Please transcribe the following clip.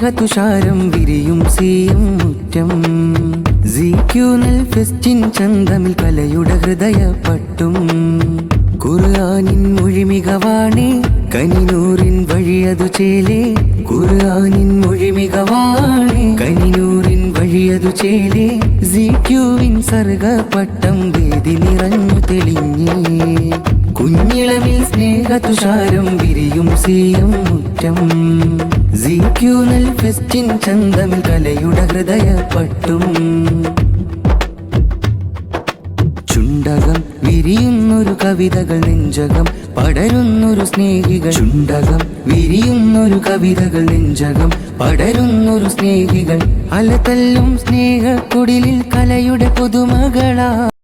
സ്നേഹതുഷാരം വിരിയും സീയും മുറ്റം. സീക്യൂനൽ ഫെസ്റ്റിൻ ചന്തമിൽ കലയുടെ ഹൃദയപ്പട്ടും. ഖുർആനിൻ മൊഴിമികവാണേ കനിനൂറിൻ വഴിയതു ചേലേ. ഖുർആനിൻ മൊഴിമികവാണേ കനിനൂറിൻ വഴിയതു ചേലേ. സീക്യൂവിൻ സർഗപട്ടം വേദി നിറഞ്ഞു തെളിഞ്ഞേ. കുഞ്ഞിളവിൽ സ്നേഹതുഷാരം വിരിയും സീയം മുറ്റം. സീക്യൂനൽ ഫെസ്റ്റിൻ ചന്തമിൽ കലയുടെ ഹൃദയപ്പട്ടും. ചുണ്ടകം വിരിയുന്നൊരു കവിതകൾ നെഞ്ചകം പടരുന്നൊരു സ്നേഹികൾ. ചുണ്ടകം വിരിയുന്നൊരു കവിതകൾ നെഞ്ചകം പടരുന്നൊരു സ്നേഹികൾ. അലതല്ലും സ്നേഹക്കുടിലിൽ കലയുടെ പുതുമകളാ.